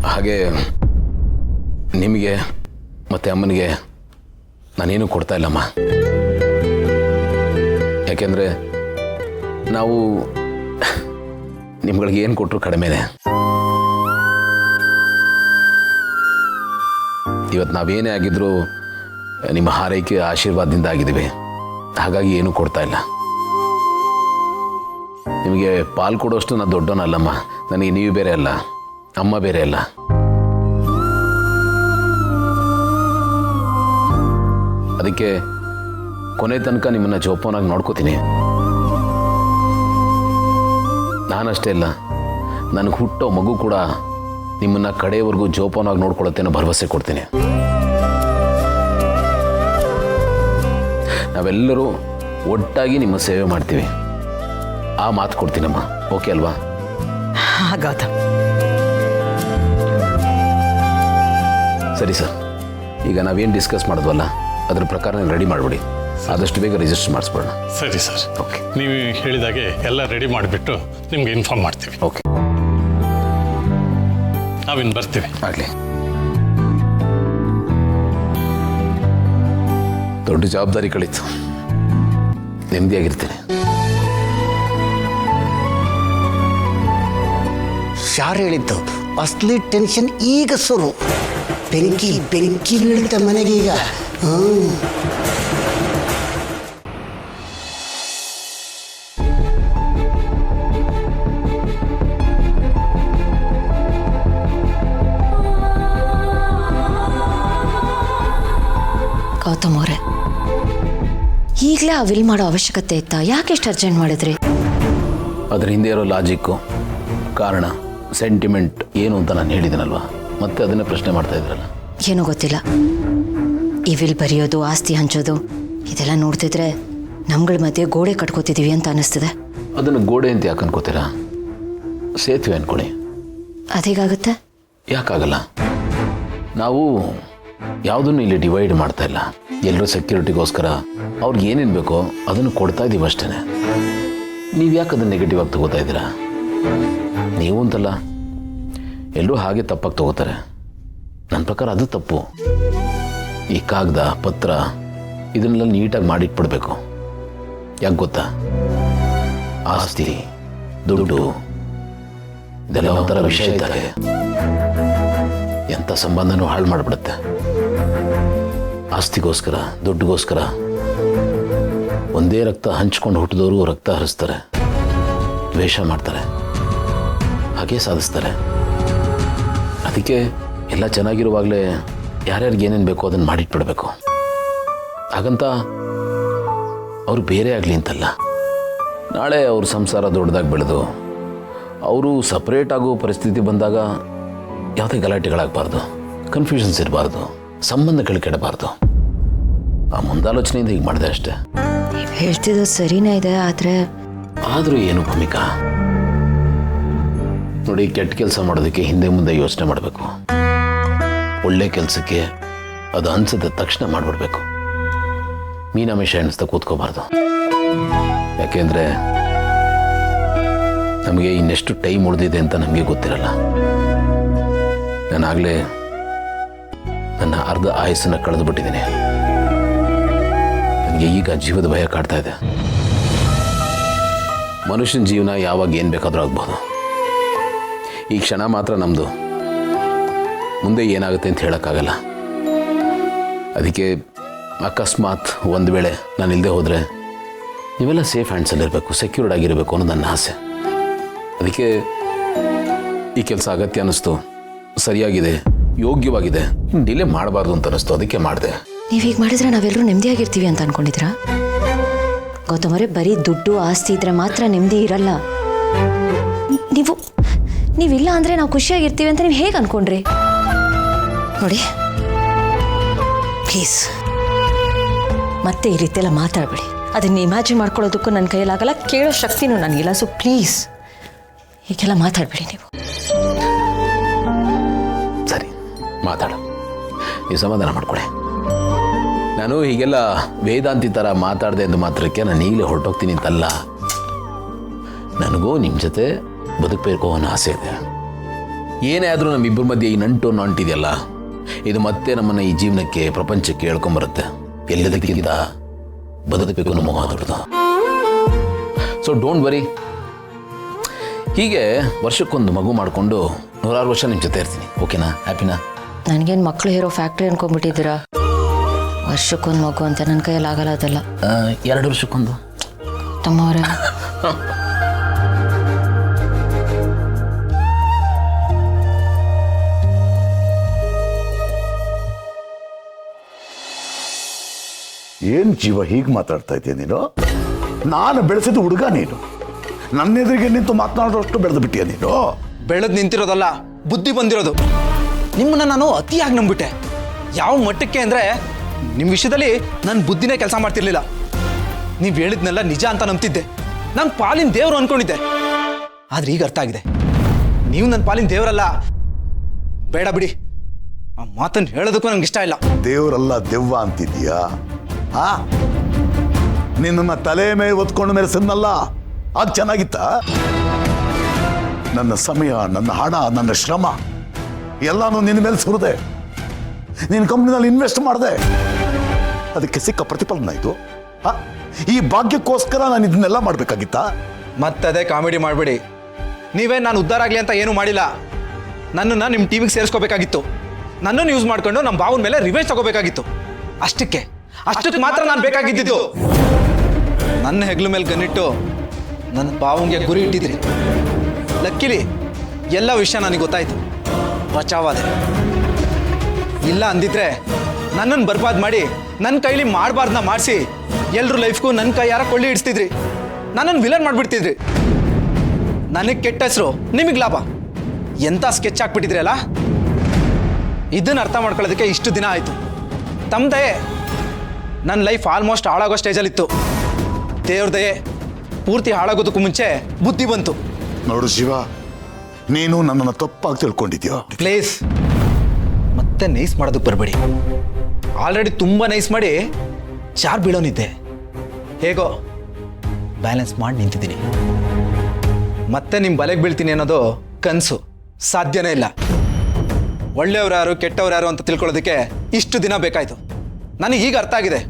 ಹಾಗೆ ನಿಮಗೆ ಮತ್ತು ಅಮ್ಮನಿಗೆ ನಾನೇನು ಕೊಡ್ತಾ ಇಲ್ಲಮ್ಮ. ಯಾಕೆಂದರೆ ನಾವು ನಿಮ್ಗಳಿಗೆ ಏನು ಕೊಟ್ಟರು ಕಡಿಮೆನೆ. ಇವತ್ತು ನಾವೇನೇ ಆಗಿದ್ರೂ ನಿಮ್ಮ ಹಾರೈಕೆ ಆಶೀರ್ವಾದದಿಂದ ಆಗಿದ್ದೀವಿ. ಹಾಗಾಗಿ ಏನೂ ಕೊಡ್ತಾ ಇಲ್ಲ. ನಿಮಗೆ ಪಾಲು ಕೊಡೋಷ್ಟು ನಾನು ದೊಡ್ಡವನಲ್ಲಮ್ಮ. ನನಗೆ ನೀವು ಬೇರೆ ಅಲ್ಲ, ಅಮ್ಮ ಬೇರೆ ಅಲ್ಲ. ಅದಕ್ಕೆ ಕೊನೆ ತನಕ ನಿಮ್ಮನ್ನು ಜೋಪಾನಾಗಿ ನೋಡ್ಕೋತೀನಿ. ನಾನಷ್ಟೇ ಇಲ್ಲ, ನನಗೆ ಹುಟ್ಟೋ ಮಗು ಕೂಡ ನಿಮ್ಮನ್ನು ಕಡೆಯವರೆಗೂ ಜೋಪಾನಾಗಿ ನೋಡ್ಕೊಳ್ಳುತ್ತೆ ಅನ್ನೋ ಭರವಸೆ ಕೊಡ್ತೀನಿ. ನಾವೆಲ್ಲರೂ ಒಟ್ಟಾಗಿ ನಿಮ್ಮ ಸೇವೆ ಮಾಡ್ತೀವಿ. ಆ ಮಾತು ಕೊಡ್ತೀನಮ್ಮ. ಓಕೆ ಅಲ್ವಾ? ಗೌತಮ್, ಸರಿ ಸರ್. ಈಗ ನಾವೇನು ಡಿಸ್ಕಸ್ ಮಾಡಿದ್ವಲ್ಲ ಅದ್ರ ಪ್ರಕಾರ ರೆಡಿ ಮಾಡಿಬಿಡಿ. ಆದಷ್ಟು ಬೇಗ ರಿಜಿಸ್ಟರ್ ಮಾಡಿಸ್ಬಿಡೋಣ. ಸರಿ ಸರ್. ಓಕೆ, ನೀವು ಹೇಳಿದಾಗೆ ಎಲ್ಲ ರೆಡಿ ಮಾಡಿಬಿಟ್ಟು ನಿಮ್ಗೆ ಇನ್ಫಾರ್ಮ್ ಮಾಡ್ತೀವಿ. ಓಕೆ, ನಾವಿನ್ನು ಬರ್ತೀವಿ. ಆಗಲಿ. ದೊಡ್ಡ ಜವಾಬ್ದಾರಿ ಕಳೀತು. ನೆಮ್ಮದಿಯಾಗಿರ್ತೀನಿ. ಯಾರು ಹೇಳಿದ್ದು? ಅಸಲಿ ಟೆನ್ಷನ್ ಈಗ ಶುರು. ಬೆಂಕಿ ಬೆಂಕಿ ಬೀಳುತ್ತೆ ಮನೆಗೀಗ. ಗೌತಮ್ ಅವರೇ, ಈಗಲೇ ಆ ವಿಲ್ ಮಾಡೋ ಅವಶ್ಯಕತೆ ಇತ್ತಾ? ಯಾಕೆ ಎಷ್ಟು ಅರ್ಜೆಂಟ್ ಮಾಡಿದ್ರಿ? ಅದ್ರ ಹಿಂದೆ ಇರೋ ಲಾಜಿಕ್ಕು, ಕಾರಣ, ಸೆಂಟಿಮೆಂಟ್ ಏನು ಅಂತ ನಾನು ಹೇಳಿದ್ದೀನಲ್ವಾ? ಮತ್ತೆ ಅದನ್ನೇ ಪ್ರಶ್ನೆ ಮಾಡ್ತಾ ಇದ್ರಲ್ಲ. ಏನೋ ಗೊತ್ತಿಲ್ಲ, ಈ ವಿಲ್ ಬರೆಯೋದು, ಆಸ್ತಿ ಹಂಚೋದು ಇದೆಲ್ಲ ನೋಡ್ತಿದ್ರೆ ನಮ್ಗಳ ಮಧ್ಯೆ ಗೋಡೆ ಕಟ್ಕೋತಿದ್ದೀವಿ ಅಂತ ಅನ್ನಿಸ್ತಿದೆ. ಅದನ್ನು ಗೋಡೆ ಅಂತ ಯಾಕೆ ಅನ್ಕೋತೀರಾ? ಸೇತುವೆ ಅನ್ಕೊಳ್ಳಿ. ಅದೇಗಾಗುತ್ತೆ? ಯಾಕಾಗಲ್ಲ? ನಾವು ಯಾವುದನ್ನು ಇಲ್ಲಿ ಡಿವೈಡ್ ಮಾಡ್ತಾ ಇಲ್ಲ. ಎಲ್ಲರೂ ಸೆಕ್ಯೂರಿಟಿಗೋಸ್ಕರ ಅವ್ರಿಗೆ ಏನೇನು ಬೇಕೋ ಅದನ್ನು ಕೊಡ್ತಾ ಇದ್ದೀವಿ ಅಷ್ಟೇ. ನೀವು ಯಾಕೆ ಅದನ್ನು ನೆಗೆಟಿವ್ ಆಗಿ ತಗೋತಾ ಇದ್ದೀರಾ? ನೀವು ಅಂತಲ್ಲ, ಎಲ್ಲರೂ ಹಾಗೆ ತಪ್ಪಾಗಿ ತಗೋತಾರೆ. ನನ್ನ ಪ್ರಕಾರ ಅದು ತಪ್ಪು. ಈ ಕಾಗದ ಪತ್ರ ಇದನ್ನೆಲ್ಲ ನೀಟಾಗಿ ಮಾಡಿಟ್ಬಿಡ್ಬೇಕು. ಯಾಕೆ ಗೊತ್ತಾ? ಆಸ್ತಿ, ದುಡ್ಡು ಇದೆಲ್ಲ ಒಂಥರ ವಿಷಯ ಇದ್ದಾಗ ಎಂಥ ಸಂಬಂಧನೂ ಹಾಳು ಮಾಡಿಬಿಡುತ್ತೆ. ಆಸ್ತಿಗೋಸ್ಕರ, ದುಡ್ಡುಗೋಸ್ಕರ ಒಂದೇ ರಕ್ತ ಹಂಚ್ಕೊಂಡು ಹುಟ್ಟಿದವರು ರಕ್ತ ಹರಿಸ್ತಾರೆ, ದ್ವೇಷ ಮಾಡ್ತಾರೆ, ಹಾಗೆ ಸಾಧಿಸ್ತಾರೆ. ಅದಕ್ಕೆ ಎಲ್ಲ ಚೆನ್ನಾಗಿರುವಾಗಲೇ ಯಾರ್ಯಾರಿಗೆ ಏನೇನು ಬೇಕೋ ಅದನ್ನು ಮಾಡಿಟ್ಬಿಡ್ಬೇಕು. ಹಾಗಂತ ಅವರು ಬೇರೆ ಆಗಲಿ ಅಂತಲ್ಲ. ನಾಳೆ ಅವ್ರ ಸಂಸಾರ ದೊಡ್ಡದಾಗಿ ಬೆಳೆದು ಅವರು ಸಪ್ರೇಟ್ ಆಗೋ ಪರಿಸ್ಥಿತಿ ಬಂದಾಗ ಯಾವುದೇ ಗಲಾಟೆಗಳಾಗಬಾರ್ದು, ಕನ್ಫ್ಯೂಷನ್ಸ್ ಇರಬಾರ್ದು, ಸಂಬಂಧಗಳು ಕೆಡಬಾರ್ದು. ಆ ಮುಂದಾಲೋಚನೆಯಿಂದ ಈಗ ಮಾಡಿದೆ ಅಷ್ಟೇ. ನೀವು ಹೇಳ್ತಿದ್ದು ಸರಿನೇ ಇದೆ, ಆದರೂ ಏನು ಭೂಮಿಕಾ? ನೋಡಿ, ಕೆಟ್ಟ ಕೆಲಸ ಮಾಡೋದಕ್ಕೆ ಹಿಂದೆ ಮುಂದೆ ಯೋಚನೆ ಮಾಡಬೇಕು. ಒಳ್ಳೆ ಕೆಲಸಕ್ಕೆ ಅದು ಅನ್ಸಿದ ತಕ್ಷಣ ಮಾಡಿಬಿಡ್ಬೇಕು. ಮೀನಾಮೇಷ ಎಣಿಸ್ತಾ ಕೂತ್ಕೋಬಾರ್ದು. ಯಾಕೆಂದರೆ ನಮಗೆ ಇನ್ನೆಷ್ಟು ಟೈಮ್ ಉಳಿದಿದೆ ಅಂತ ನಮಗೆ ಗೊತ್ತಿರಲ್ಲ. ನಾನಾಗಲೇ ನನ್ನ ಅರ್ಧ ಆಯಸ್ಸನ್ನು ಕಳೆದು ಬಿಟ್ಟಿದ್ದೀನಿ. ನನಗೆ ಈಗ ಜೀವದ ಭಯ ಕಾಡ್ತಾ ಇದೆ. ಮನುಷ್ಯನ ಜೀವನ ಯಾವಾಗ ಏನು ಬೇಕಾದರೂ ಆಗ್ಬೋದು. ಈ ಕ್ಷಣ ಮಾತ್ರ ನಮ್ಮದು, ಮುಂದೆ ಏನಾಗುತ್ತೆ ಅಂತ ಹೇಳೋಕ್ಕಾಗಲ್ಲ. ಅದಕ್ಕೆ ಅಕಸ್ಮಾತ್ ಒಂದು ವೇಳೆ ನಾನು ಇಲ್ಲದೆ ಹೋದರೆ ನೀವೆಲ್ಲ ಸೇಫ್ ಹ್ಯಾಂಡ್ಸಲ್ಲಿರಬೇಕು, ಸೆಕ್ಯೂರ್ಡ್ ಆಗಿರಬೇಕು ಅನ್ನೋದು ನನ್ನ ಆಸೆ. ಅದಕ್ಕೆ ಈ ಕೆಲಸ ಅಗತ್ಯ ಅನ್ನಿಸ್ತು, ಸರಿಯಾಗಿದೆ, ಯೋಗ್ಯವಾಗಿದೆ, ಡಿಲೇ ಮಾಡಬಾರ್ದು ಅಂತ ಅನ್ನಿಸ್ತು. ಅದಕ್ಕೆ ಮಾಡಿದೆ. ನೀವೀಗ ಮಾಡಿದ್ರೆ ನಾವೆಲ್ಲರೂ ನೆಮ್ಮದಿಯಾಗಿರ್ತೀವಿ ಅಂತ ಅನ್ಕೊಂಡಿದ್ರಾ? ಗೌತಮ್ ಅವರೇ, ಬರೀ ದುಡ್ಡು ಆಸ್ತಿ ಇದ್ರೆ ಮಾತ್ರ ನೆಮ್ಮದಿ ಇರಲ್ಲ. ನೀವಿಲ್ಲ ಅಂದರೆ ನಾವು ಖುಷಿಯಾಗಿರ್ತೀವಿ ಅಂತ ನೀವು ಹೇಗೆ ಅನ್ಕೊಂಡ್ರಿ? ನೋಡಿ ಪ್ಲೀಸ್, ಮತ್ತೆ ಈ ರೀತಿಯೆಲ್ಲ ಮಾತಾಡಬೇಡಿ. ಅದನ್ನ ಇಮ್ಯಾಜಿನ್ ಮಾಡ್ಕೊಳ್ಳೋದಕ್ಕೂ ನನ್ನ ಕೈಯಲ್ಲಾಗಲ್ಲ, ಕೇಳೋ ಶಕ್ತಿನೂ ನನಗಿಲ್ಲ. ಸೊ ಪ್ಲೀಸ್ ಹೀಗೆಲ್ಲ ಮಾತಾಡಬೇಡಿ ನೀವು. ಸರಿ, ಮಾತಾಡು, ನೀವು ಸಮಾಧಾನ ಮಾಡ್ಕೊಳ್ಳಿ. ನಾನು ಹೀಗೆಲ್ಲ ವೇದಾಂತಿ ಥರ ಮಾತಾಡಿದೆ ಎಂದು ಮಾತ್ರಕ್ಕೆ ನಾನು ಈಗಲೇ ಹೊರಟೋಗ್ತೀನಿ ಅಂತಲ್ಲ. ನನಗೂ ನಿಮ್ಮ ಜೊತೆ ಬದುಕಬೇಕು ಅನ್ನೋ ಆಸೆ ಇದೆ. ಏನೇ ಆದರೂ ನಮ್ಮಿಬ್ಬರ ಮಧ್ಯೆ ಈ ನಂಟು ಅಂಟಿದೆಯಲ್ಲ, ಇದು ಮತ್ತೆ ನಮ್ಮನ್ನು ಈ ಜೀವನಕ್ಕೆ ಪ್ರಪಂಚಕ್ಕೆ ಹೇಳ್ಕೊಂಬರುತ್ತೆ. ಎಲ್ಲದಕ್ಕಿಂತ ಬದುಕಬೇಕು ನಮ್ಮ ಮಾತಾಡ್ದ. So don't worry. ಹೀಗೆ ವರ್ಷಕ್ಕೊಂದು ಮಗು ಮಾಡಿಕೊಂಡು 106 ವರ್ಷ ನಿಮ್ಮ ಜೊತೆ ಇರ್ತೀನಿ. ಓಕೆನಾ? ಹ್ಯಾಪಿನಾ? ನನಗೇನು ಮಕ್ಕಳು ಇರೋ ಫ್ಯಾಕ್ಟ್ರಿ ಅನ್ಕೊಂಡ್ಬಿಟ್ಟಿದ್ದೀರಾ? ವರ್ಷಕ್ಕೊಂದು ಮಗು ಅಂತ ನನ್ನ ಕೈಯಲ್ಲಿ ಆಗಲ್ಲ ಅದೆಲ್ಲ. 2 ವರ್ಷಕ್ಕೊಂದು. ತಮ್ಮವರೇ, ಏನ್ ಜೀವ ಹೀಗೆ ಮಾತಾಡ್ತಾ ಇದ್ದೀಯ ನೀನು? ನಾನು ಬೆಳೆಸಿದ ಹುಡುಗ ನೀನು, ನನ್ನ ಎದುರಿಗೆ ನಿಂತು ಮಾತನಾಡೋಷ್ಟು ಬೆಳೆದು ಬಿಟ್ಟಿಯ ನೀನು. ಬೆಳೆದು ನಿಂತಿರೋದಲ್ಲ, ಬುದ್ಧಿ ಬಂದಿರೋದು. ನಿಮ್ಮನ್ನ ನಾನು ಅತಿಯಾಗಿ ನಂಬಿಟ್ಟೆ. ಯಾವ ಮಟ್ಟಕ್ಕೆ ಅಂದರೆ ನಿಮ್ಮ ವಿಷಯದಲ್ಲಿ ನನ್ನ ಬುದ್ಧಿನೇ ಕೆಲಸ ಮಾಡ್ತಿರ್ಲಿಲ್ಲ. ನೀವು ಹೇಳಿದ್ನೆಲ್ಲ ನಿಜ ಅಂತ ನಂಬ್ತಿದ್ದೆ. ನಾನು ಪಾಲಿನ ದೇವರು ಅನ್ಕೊಂಡಿದ್ದೆ. ಆದ್ರೆ ಈಗ ಅರ್ಥ ಆಗಿದೆ, ನೀವು ನನ್ನ ಪಾಲಿನ ದೇವರಲ್ಲ. ಬೇಡ ಬಿಡಿ, ಆ ಮಾತನ್ನು ಹೇಳೋದಕ್ಕೂ ನಂಗೆ ಇಷ್ಟ ಇಲ್ಲ. ದೇವರಲ್ಲ ದೆವ್ವ ಅಂತಿದ್ದೀಯಾ? ಆ ನಿನ್ನ ತಲೆ ಮೇಲೆ ಒತ್ಕೊಂಡು ಮೆರೆಸನ್ನಲ್ಲ, ಅದು ಚೆನ್ನಾಗಿತ್ತ? ನನ್ನ ಸಮಯ, ನನ್ನ ಹಣ, ನನ್ನ ಶ್ರಮ ಎಲ್ಲಾನು ನಿನ್ನ ಮೇಲೆ ಸುರಿದೆ. ನಿನ್ನ ಕಂಪ್ನಿನಲ್ಲಿ ಇನ್ವೆಸ್ಟ್ ಮಾಡಿದೆ, ಅದಕ್ಕೆ ಸಿಕ್ಕ ಪ್ರತಿಫಲನ ಇದು. ಈ ಭಾಗ್ಯಕ್ಕೋಸ್ಕರ ನಾನು ಇದನ್ನೆಲ್ಲ ಮಾಡಬೇಕಾಗಿತ್ತಾ? ಮತ್ತದೇ ಕಾಮಿಡಿ ಮಾಡಬೇಡಿ. ನೀವೇ ನಾನು ಉದ್ಧಾರ ಆಗಲಿ ಅಂತ ಏನೂ ಮಾಡಿಲ್ಲ. ನನ್ನನ್ನು ನಿಮ್ಮ ಟೀಮಿಗೆ ಸೇರಿಸ್ಕೋಬೇಕಾಗಿತ್ತು. ನನ್ನನ್ನು ಯೂಸ್ ಮಾಡ್ಕೊಂಡು ನಮ್ಮ ಬಾವನ ಮೇಲೆ ರಿವೆಂಜ್ ತಗೋಬೇಕಾಗಿತ್ತು. ಅಷ್ಟಕ್ಕೆ ಮಾತ್ರ ನಾನು ಬೇಕಾಗಿದ್ದಿದ್ದು. ನನ್ನ ಹೆಗ್ಲ ಮೇಲೆ ಗನ್ನಿಟ್ಟು ನನ್ನ ಬಾವಂಗೆ ಗುರಿ ಇಟ್ಟಿದ್ರಿ. ಲಕ್ಕಿಲಿ ಎಲ್ಲ ವಿಷಯ ನನಗೆ ಗೊತ್ತಾಯ್ತು, ಬಚಾವಾದೆ. ಇಲ್ಲ ಅಂದಿದ್ರೆ ನನ್ನನ್ನು ಬರ್ಬಾದ್ ಮಾಡಿ ನನ್ನ ಕೈಲಿ ಮಾಡಬಾರ್ದನ್ನ ಮಾಡಿಸಿ ಎಲ್ರ ಲೈಫ್ಗೂ ನನ್ನ ಕೈ ಯಾರ ಕೊಳ್ಳಿ ಇಡಿಸ್ತಿದ್ರಿ. ನನ್ನನ್ನು ವಿಲನ್ ಮಾಡಿಬಿಡ್ತಿದ್ರಿ. ನನಗೆ ಕೆಟ್ಟ ಹೆಸರು, ನಿಮಗೆ ಲಾಭ. ಎಂಥ ಸ್ಕೆಚ್ ಹಾಕ್ಬಿಟ್ಟಿದ್ರಿ ಅಲ್ಲ. ಇದನ್ನು ಅರ್ಥ ಮಾಡ್ಕೊಳ್ಳೋದಕ್ಕೆ ಇಷ್ಟು ದಿನ ಆಯಿತು. ತಮ್ಮ ದಯೆ, ನನ್ನ ಲೈಫ್ ಆಲ್ಮೋಸ್ಟ್ ಹಾಳಾಗೋ ಸ್ಟೇಜಲ್ಲಿತ್ತು. ದೇವ್ರ ದಯೆ, ಪೂರ್ತಿ ಹಾಳಾಗೋದಕ್ಕೂ ಮುಂಚೆ ಬುದ್ಧಿ ಬಂತು. ನೋಡು ಶಿವ, ನೀನು ನನ್ನನ್ನು ತಪ್ಪಾಗಿ ತಿಳ್ಕೊಂಡಿದ್ಯಾ. ಪ್ಲೀಸ್ ಮತ್ತೆ ನೈಸ್ ಮಾಡೋದಕ್ಕೆ ಬರಬೇಡಿ. ಆಲ್ರೆಡಿ ತುಂಬ ನೈಸ್ ಮಾಡಿ ಚಾರ್ ಬೀಳೋನಿದ್ದೆ. ಹೇಗೋ ಬ್ಯಾಲೆನ್ಸ್ ಮಾಡಿ ನಿಂತಿದ್ದೀನಿ. ಮತ್ತೆ ನಿಮ್ಮ ಬಲೆಗೆ ಬೀಳ್ತೀನಿ ಅನ್ನೋದು ಕನಸು, ಸಾಧ್ಯನೇ ಇಲ್ಲ. ಒಳ್ಳೆಯವ್ರು ಯಾರು ಕೆಟ್ಟವ್ರು ಯಾರು ಅಂತ ತಿಳ್ಕೊಳ್ಳೋದಕ್ಕೆ ಇಷ್ಟು ದಿನ ಬೇಕಾಯಿತು. ನನಗೆ ಈಗ ಅರ್ಥ ಆಗಿದೆ.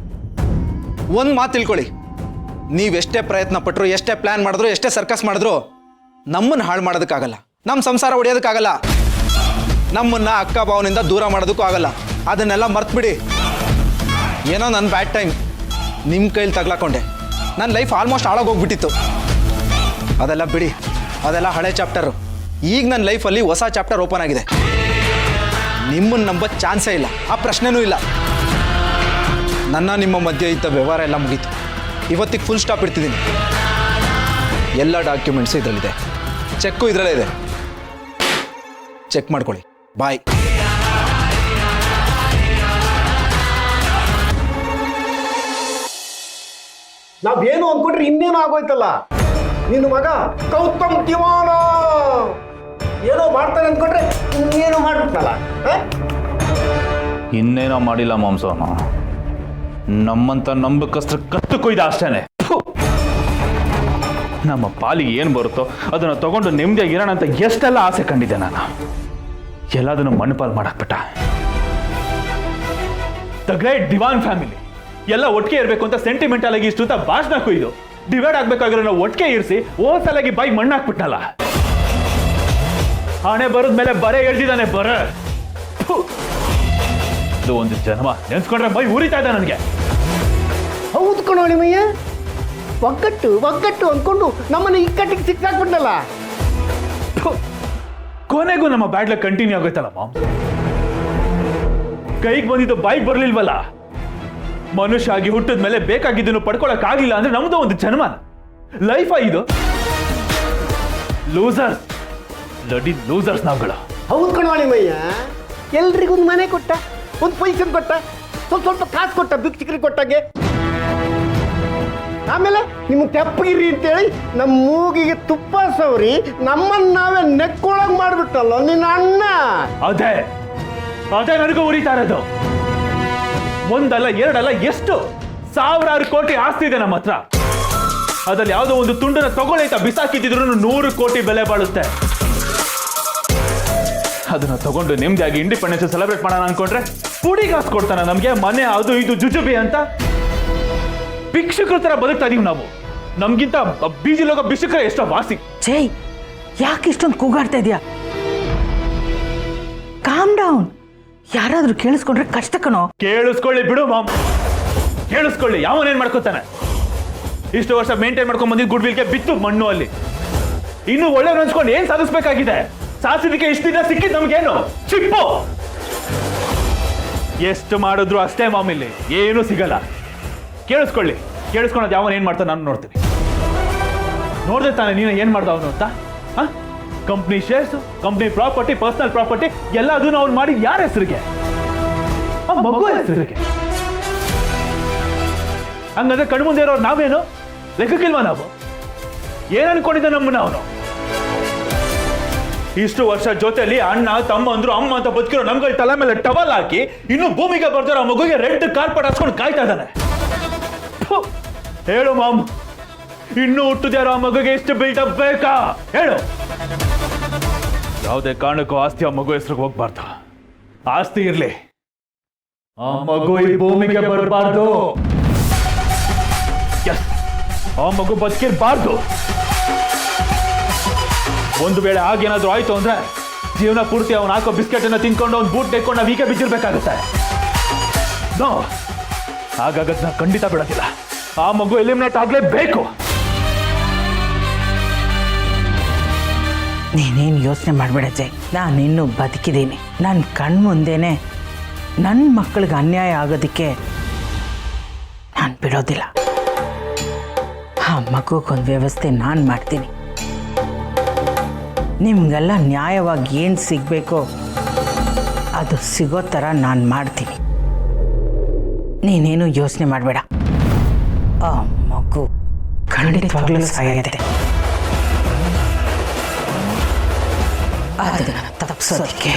ಒಂದು ಮಾತು ತಿಳ್ಕೊಳ್ಳಿ, ನೀವೆಷ್ಟೇ ಪ್ರಯತ್ನ ಪಟ್ಟರು, ಎಷ್ಟೇ ಪ್ಲ್ಯಾನ್ ಮಾಡಿದ್ರು, ಎಷ್ಟೇ ಸರ್ಕಸ್ ಮಾಡಿದ್ರು ನಮ್ಮನ್ನು ಹಾಳು ಮಾಡೋದಕ್ಕಾಗಲ್ಲ. ನಮ್ಮ ಸಂಸಾರ ಹೊಡೆಯೋದಕ್ಕಾಗಲ್ಲ. ನಮ್ಮನ್ನು ಅಕ್ಕ ಭಾವನಿಂದ ದೂರ ಮಾಡೋದಕ್ಕೂ ಆಗಲ್ಲ. ಅದನ್ನೆಲ್ಲ ಮರ್ತ್ಬಿಡಿ. ಏನೋ ನನ್ನ ಬ್ಯಾಡ್ ಟೈಮ್ ನಿಮ್ಮ ಕೈಲಿ ತಗ್ಲಾಕೊಂಡೆ. ನನ್ನ ಲೈಫ್ ಆಲ್ಮೋಸ್ಟ್ ಹಾಳಾಗೋಗ್ಬಿಟ್ಟಿತ್ತು. ಅದೆಲ್ಲ ಬಿಡಿ, ಅದೆಲ್ಲ ಹಳೆ ಚಾಪ್ಟರು. ಈಗ ನನ್ನ ಲೈಫಲ್ಲಿ ಹೊಸ ಚಾಪ್ಟರ್ ಓಪನ್ ಆಗಿದೆ. ನಿಮ್ಮನ್ನು ನಂಬೋ ಚಾನ್ಸೇ ಇಲ್ಲ, ಆ ಪ್ರಶ್ನೆನೂ ಇಲ್ಲ. ನನ್ನ ನಿಮ್ಮ ಮಧ್ಯೆ ಇದ್ದ ವ್ಯವಹಾರ ಎಲ್ಲ ಮುಗೀತು. ಇವತ್ತಿಗೆ ಫುಲ್ ಸ್ಟಾಪ್ ಇಡ್ತಿದ್ದೀನಿ. ಎಲ್ಲ ಡಾಕ್ಯುಮೆಂಟ್ಸು ಇದರಲ್ಲಿದೆ, ಚೆಕ್ಕು ಇದರಲ್ಲೇ ಇದೆ. ಚೆಕ್ ಮಾಡ್ಕೊಳ್ಳಿ. ಬಾಯ್. ನಾವೇನು ಅಂದ್ಕೊಂಡ್ರೆ ಇನ್ನೇನು ಆಗೋಯ್ತಲ್ಲ. ನಿನ್ನ ಮಗ ಗೌತಮ್ ದಿವಾನ ಏನೋ ಮಾಡ್ತಾನೆ ಅಂದ್ಕೊಂಡ್ರೆ ಇನ್ನೇನೋ ಮಾಡ್ಬಿಟ್ಟಲ್ಲ. ಇನ್ನೇನೋ ಮಾಡಿಲ್ಲ ಮಾಂಸವನು, ನಮ್ಮಂತ ನಂಬಕಸ್ತ್ರ ಕತ್ತು ಕೊಯ್ದ ಅಷ್ಟೇನೆ. ನಮ್ಮ ಪಾಲಿಗೆ ಏನು ಬರುತ್ತೋ ಅದನ್ನು ತಗೊಂಡು ನೆಮ್ಮದಿಯಾಗಿ ಇರೋಣ ಅಂತ ಎಷ್ಟೆಲ್ಲ ಆಸೆ ಕಂಡಿದ್ದೆ ನಾನು. ಎಲ್ಲದನ್ನು ಮಣ್ಣುಪಾಲು ಮಾಡಾಕ್ಬಿಟ್ಟ. ದ ಗ್ರೇಟ್ ದಿವಾನ್ ಫ್ಯಾಮಿಲಿ ಎಲ್ಲ ಒಟ್ಟಿಗೆ ಇರಬೇಕು ಅಂತ ಸೆಂಟಿಮೆಂಟಲ್ ಆಗಿ ಇಷ್ಟು ಭಾಷಣ ಕೊಯ್ದು ಡಿವೈಡ್ ಆಗ್ಬೇಕಾಗಿರೋ ನಾವು ಒಟ್ಟಿಗೆ ಇರಿಸಿ ಓಸಲಾಗಿ ಬಾಯಿ ಮಣ್ಣಾಕ್ಬಿಟ್ನಲ್ಲ. ಹಣೆ ಬರೋದ್ ಮೇಲೆ ಬರೆ ಎಳ್ದಿದ್ದಾನೆ. ಇದು ಒಂದು ಜನ್ಮ ನೆನ್ಸ್ಕೊಂಡ್ರೆ ಮೈ ಉರಿತಾ ಇದೆ ನನಗೆ. ಹೌದು ಕಣೋ ನಿಮಯ್ಯ, ಒಗ್ಗಟ್ಟು ಅಂದ್ಕೊಂಡು ನಮ್ಮನ್ನ ಇಕ್ಕಟ್ಟಿಗೆ ಸಿಕ್ಕಾಕ್ಬಿಟ್ನಲ್ಲ. ಕೊನೆಗೂ ನಮ್ಮ ಬ್ಯಾಡ್ ಲಕ್ ಕಂಟಿನ್ಯೂ ಆಗೋಯ್ತಲ್ಲ ಮಾಮ್. ಕೈಗೆ ಬಂದಿದ್ದು ಬಾಯಿಗೆ ಬರ್ಲಿಲ್ವಲ್ಲ. ಮನುಷ್ಯ ಆಗಿ ಹುಟ್ಟಿದ ಮೇಲೆ ಬೇಕಾಗಿದ್ದನ್ನು ಪಡ್ಕೊಳಕ್ ಆಗಿಲ್ಲ ಅಂದ್ರೆ ನಮ್ದು ಒಂದು ಜನ್ಮ ಲೈಫ್ ಇದು. ಲೂಸರ್ಸ್, ಲಡಿ ಲೂಸರ್ಸ್ ನಾವುಗಳು. ಹೌದು ಕಣೋ ನಿಮಯ್ಯ, ಎಲ್ರಿಗೊಂದು ಮನೆ ಕೊಟ್ಟ, ಒಂದು ಪೊಸಿಷನ್ ಕೊಟ್ಟ, ಸ್ವಲ್ಪ ಕಾಸು ಕೊಟ್ಟ, ಭಿಕ್ಷುಕರಿಗೆ ಕೊಟ್ಟಾಗೆ. ಆಮೇಲೆ ನಿಮ್ಗೆ ತೆಪ್ಪಗಿರಿ ಅಂತೇಳಿ ನಮ್ಮ ಮೂಗಿಗೆ ತುಪ್ಪ ಸವರಿ ನಮ್ಮನ್ನ ನಾವೇ ನೆಕ್ಕೊಳಗ್ ಮಾಡ್ಬಿಟ್ಟಲ್ಲ ನಿನ್ನ ಅಣ್ಣ. ಅದೇ ನನಗೂ ಉರಿತಾ ಇರೋದು. ಒಂದಲ್ಲ ಎರಡಲ್ಲ, ಎಷ್ಟು ಸಾವಿರಾರು ಕೋಟಿ ಆಸ್ತಿ ಇದೆ ನಮ್ಮ ಹತ್ರ. ಅದ್ರಲ್ಲಿ ಯಾವುದೋ ಒಂದು ತುಂಡನ್ನ ತಗೊಳ್ಳೈತ ಬಿಸಾಕಿದ್ರು 100 ಕೋಟಿ ಬೆಲೆ ಬಾಳುತ್ತೆ. ಅದನ್ನ ತಗೊಂಡು ನೆಮ್ಮದಿಯಾಗಿ ಇಂಡಿಪೆಂಡೆನ್ಸ್ ಸೆಲೆಬ್ರೇಟ್ ಮಾಡೋಣ ಅನ್ಕೊಂಡ್ರೆ ಪುಡಿ ಕಾಸು ಕೊಡ್ತಾನ ನಮ್ಗೆ ಮನೆ ಅದು ಇದು ಜುಜುಬಿ ಅಂತ. ಭಿಕ್ಷುಕರ ತರ ಬದುಕ್ತಾ ಇದೀವಿ ನಾವು. ನಮ್ಗಿಂತ ಬೀದಿಲೋಗ ಭಿಕ್ಷುಕರ ಎಷ್ಟೋ ವಾಸಿ. ಜೈ, ಯಾಕೆ ಇಷ್ಟೊಂದು ಕೂಗಾಡ್ತಾ ಇದೆಯಾ? Calm down. ಯಾರಾದ್ರೂ ಕೇಳಿಸ್ಕೊಂಡ್ರೆ ಕಷ್ಟ ಕಣೋ. ಕೇಳಿಸ್ಕೊಳ್ಳಿ ಬಿಡು ಮಾಮ್, ಕೇಳಿಸ್ಕೊಳ್ಳಿ. ಯಾವನೇನ್ ಮಾಡ್ಕೊತಾನೆ? ಇಷ್ಟು ವರ್ಷ ಮೇಂಟೈನ್ ಮಾಡ್ಕೊಂಡ್ ಬಂದಿದ್ದು ಗುಡ್ ವಿಲ್ಗೆ ಬಿತ್ತು ಮಣ್ಣು ಅಲ್ಲಿ. ಇನ್ನು ಒಳ್ಳೆ ಅನ್ಸ್ಕೊಂಡು ಏನ್ ಸಾಧಿಸ್ಬೇಕಾಗಿದೆ? ಸಾಧಿಸಲಿಕ್ಕೆ ಇಷ್ಟು ದಿನ ಸಿಕ್ಕಿದ್ ನಮ್ಗೇನು ಚಿಪ್ಪು. ಎಷ್ಟು ಮಾಡಿದ್ರು ಅಷ್ಟೇ ಮಾಮ್, ಇಲ್ಲಿ ಏನೂ ಸಿಗಲ್ಲ. ಕೇಳಿಸ್ಕೊಳ್ಳಿ, ಕೇಳಿಸ್ಕೊಳ್ಳೋದು ಯಾವನ್ ಏನ್ ಮಾಡ್ತಾನೆ ನಾನು ನೋಡ್ತೀನಿ. ನೋಡ್ದೆ ತಾನೆ ನೀನು ಏನ್ ಮಾಡ್ದ ಅವನು ಅಂತ? Company shares, company property, personal property ಎಲ್ಲ ಅದನ್ನು ಅವ್ನು ಮಾಡಿ ಯಾರ ಹೆಸರಿಗೆ? ಆ ಮಗು ಹೆಸರಿಗೆ. ಹಂಗಂದ್ರೆ ಕಣ್ಮುಂದೆ ಇರೋರು ನಾವೇನು ಲೆಕ್ಕಕ್ಕಿಲ್ವಾ? ನಾವು ಏನ್ ಅನ್ಕೊಂಡಿದ್ದ ನಮ್ಮನ್ನ ಅವನು? ಇಷ್ಟು ವರ್ಷ ಜೊತೆಲಿ ಅಣ್ಣ ತಮ್ಮ ಅಂದ್ರು ಅಮ್ಮ ಅಂತ ಬದುಕಿರೋ ನಮ್ಗೆ ತಲೆ ಮೇಲೆ ಟವಲ್ ಹಾಕಿ ಇನ್ನು ಭೂಮಿಗೆ ಬರ್ದಿರೋ ಆ ಮಗುಗೆ ರೆಡ್ ಕಾರ್ಪೆಟ್ ಹಾಸ್ಕೊಂಡು ಕಾಯ್ತಾ ಇದ್ದಾನೆ. ಹೇಳು ಮಾಮ್, ಇನ್ನು ಹುಟ್ಟುದ್ಯಾರೋ ಆ ಮಗುಗೆ ಎಷ್ಟು ಬಿಲ್ಡಪ್ ಬೇಕಾ ಹೇಳು? ಯಾವುದೇ ಕಾರಣಕ್ಕೂ ಆಸ್ತಿ ಆ ಮಗು ಹೆಸರಿಗೆ ಹೋಗ್ಬಾರ್ದು. ಆಸ್ತಿ ಇರ್ಲಿ, ಆ ಮಗು ಈ ಭೂಮಿಗೆ ಬರಬಾರ್ದು. ಆ ಮಗು ಬದುಕಿರ್ಬಾರ್ದು. ಒಂದು ವೇಳೆ ಆಗೇನಾದ್ರೂ ಆಯ್ತು ಅಂದ್ರೆ ಜೀವನ ಪೂರ್ತಿ ಅವನು ಹಾಕೋ ಬಿಸ್ಕೆಟ್ ಅನ್ನ ತಿನ್ಕೊಂಡು ಅವ್ನು ಬೂಟ್ ತೆಕ್ಕೊಂಡು ನಾವು ಹೀಗೆ ಬಿದ್ದಿರ್ಬೇಕಾಗುತ್ತೆ. ನೋ, ಹಾಗಾಗದ್ ನಾ ಖಂಡಿತ ಬಿಡೋದಿಲ್ಲ. ಆ ಮಗು ಎಲಿಮಿನೇಟ್ ಆಗ್ಲೇಬೇಕು. ನೀನೇನು ಯೋಚನೆ ಮಾಡಬೇಡ ಜೈ, ನಾನಿನ್ನೂ ಬದುಕಿದ್ದೀನಿ. ನನ್ನ ಕಣ್ಮುಂದೆನೆ ನನ್ನ ಮಕ್ಕಳಿಗೆ ಅನ್ಯಾಯ ಆಗೋದಕ್ಕೆ ನಾನು ಬಿಡೋದಿಲ್ಲ. ಆ ಮಗುಗೊಂದು ವ್ಯವಸ್ಥೆ ನಾನು ಮಾಡ್ತೀನಿ. ನಿಮಗೆಲ್ಲ ನ್ಯಾಯವಾಗಿ ಏನು ಸಿಗಬೇಕೋ ಅದು ಸಿಗೋ ಥರ ನಾನು ಮಾಡ್ತೀನಿ. ನೀನೇನು ಯೋಚನೆ ಮಾಡಬೇಡ. ಆ ಮಗು ಖಂಡಿತವಾಗ್ಲೂ ಸಾಯತ್ತೆ. ಅದನ್ನು ತಪ್ಪಿಸೋದಕ್ಕೆ